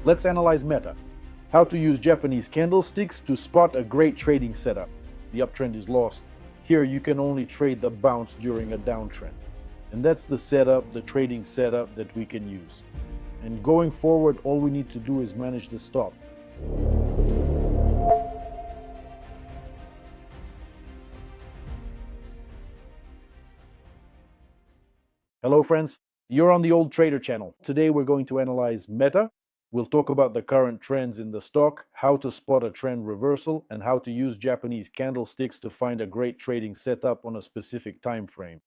Let's analyze meta. How to use Japanese candlesticks to spot a great trading setup. The uptrend is lost. Here you can only trade the bounce during a downtrend. And that's the setup, the trading setup that we can use. And going forward, all we need to do is manage the stop. Hello friends, you're on the Old Trader channel. Today we're going to analyze meta. We'll talk about the current trends in the stock, how to spot a trend reversal, and how to use Japanese candlesticks to find a great trading setup on a specific time frame.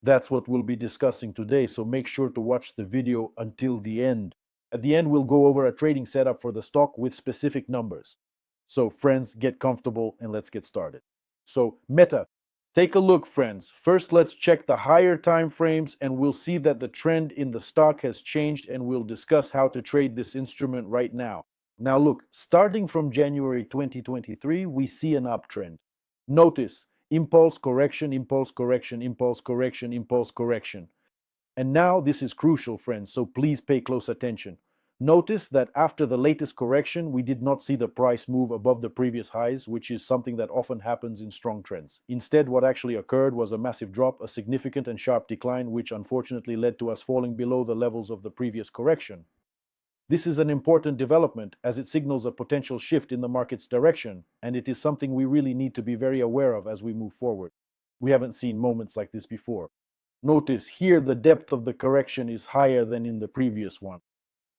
That's what we'll be discussing today, so make sure to watch the video until the end. At the end, we'll go over a trading setup for the stock with specific numbers. So friends, get comfortable and let's get started. So meta. Take a look, friends. First, let's check the higher time frames and we'll see that the trend in the stock has changed, and we'll discuss how to trade this instrument right now. Now look, starting from January 2023, we see an uptrend. Notice impulse correction, impulse correction, impulse correction, impulse correction. And now this is crucial, friends, so please pay close attention. Notice that after the latest correction, we did not see the price move above the previous highs, which is something that often happens in strong trends. Instead, what actually occurred was a massive drop, a significant and sharp decline, which unfortunately led to us falling below the levels of the previous correction. This is an important development as it signals a potential shift in the market's direction, and it is something we really need to be very aware of as we move forward. We haven't seen moments like this before. Notice here the depth of the correction is higher than in the previous one.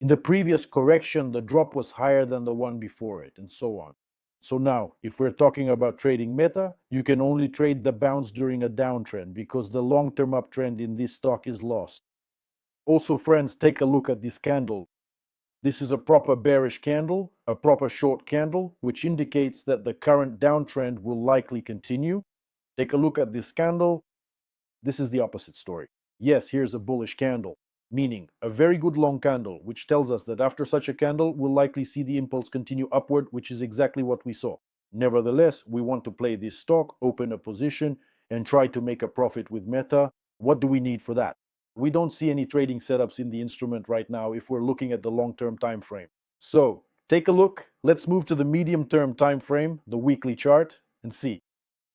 In the previous correction, the drop was higher than the one before it, and so on. So now, if we're talking about trading meta, you can only trade the bounce during a downtrend because the long-term uptrend in this stock is lost. Also, friends, take a look at this candle. This is a proper bearish candle, a proper short candle, which indicates that the current downtrend will likely continue. Take a look at this candle. This is the opposite story. Yes, here's a bullish candle, meaning a very good long candle, which tells us that after such a candle, we'll likely see the impulse continue upward, which is exactly what we saw. Nevertheless, we want to play this stock, open a position, and try to make a profit with meta. What do we need for that? We don't see any trading setups in the instrument right now if we're looking at the long-term time frame. So, take a look. Let's move to the medium-term time frame, the weekly chart, and see.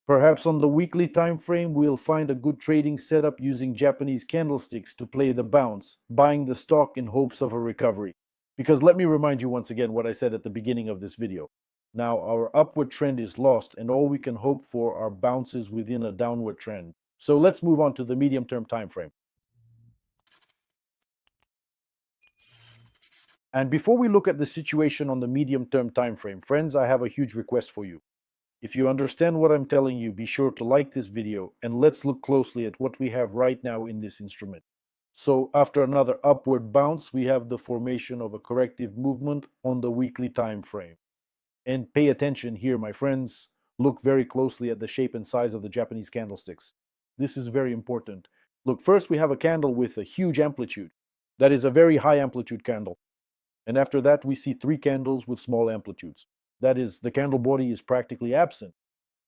Perhaps on the weekly time frame, we'll find a good trading setup using Japanese candlesticks to play the bounce, buying the stock in hopes of a recovery. Because let me remind you once again what I said at the beginning of this video. Now our upward trend is lost and all we can hope for are bounces within a downward trend. So let's move on to the medium-term time frame. And before we look at the situation on the medium-term time frame, friends, I have a huge request for you. If you understand what I'm telling you, be sure to like this video and let's look closely at what we have right now in this instrument. So after another upward bounce, we have the formation of a corrective movement on the weekly time frame. And pay attention here, my friends. Look very closely at the shape and size of the Japanese candlesticks. This is very important. Look, first we have a candle with a huge amplitude. That is a very high amplitude candle. And after that, we see three candles with small amplitudes. That is, the candle body is practically absent.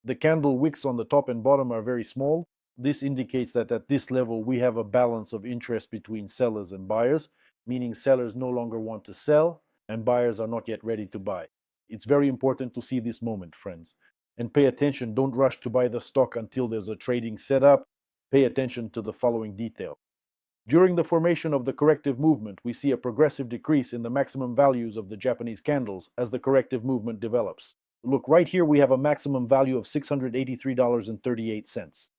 The candle wicks on the top and bottom are very small. This indicates that at this level we have a balance of interest between sellers and buyers, meaning sellers no longer want to sell and buyers are not yet ready to buy. It's very important to see this moment, friends. And pay attention, don't rush to buy the stock until there's a trading setup. Pay attention to the following detail. During the formation of the corrective movement, we see a progressive decrease in the maximum values of the Japanese candles as the corrective movement develops. Look, right here we have a maximum value of $683.38.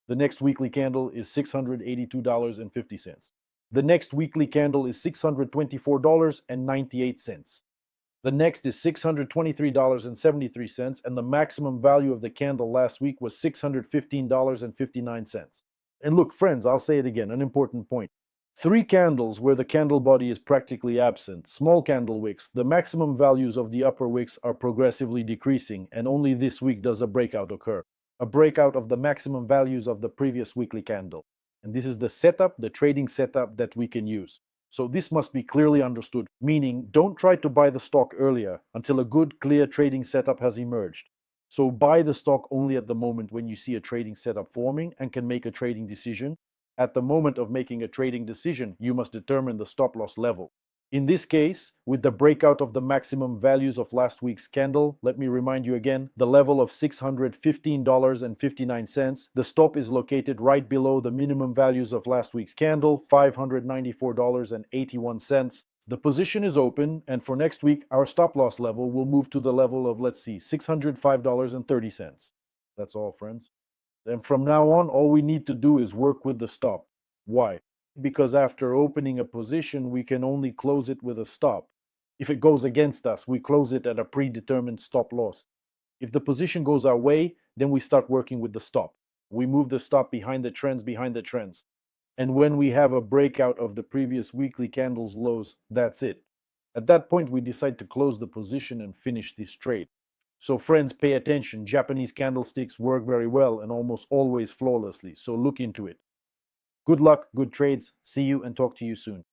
The next weekly candle is $682.50. The next weekly candle is $624.98. The next is $623.73, and the maximum value of the candle last week was $615.59. And look, friends, I'll say it again, an important point. Three candles where the candle body is practically absent, small candle wicks, the maximum values of the upper wicks are progressively decreasing, and only this week does a breakout occur. A breakout of the maximum values of the previous weekly candle. And this is the setup, the trading setup that we can use. So this must be clearly understood, meaning don't try to buy the stock earlier until a good, clear trading setup has emerged. So buy the stock only at the moment when you see a trading setup forming and can make a trading decision. At the moment of making a trading decision, you must determine the stop loss level. In this case, with the breakout of the maximum values of last week's candle, let me remind you again, the level of $615.59, the stop is located right below the minimum values of last week's candle, $594.81. The position is open, and for next week, our stop loss level will move to the level of, let's see, $605.30. That's all, friends. And from now on, all we need to do is work with the stop. Why? Because after opening a position, we can only close it with a stop. If it goes against us, we close it at a predetermined stop loss. If the position goes our way, then we start working with the stop. We move the stop behind the trends. And when we have a breakout of the previous weekly candle's lows, that's it. At that point, we decide to close the position and finish this trade. So friends, pay attention. Japanese candlesticks work very well and almost always flawlessly, so look into it. Good luck, good trades. See you and talk to you soon.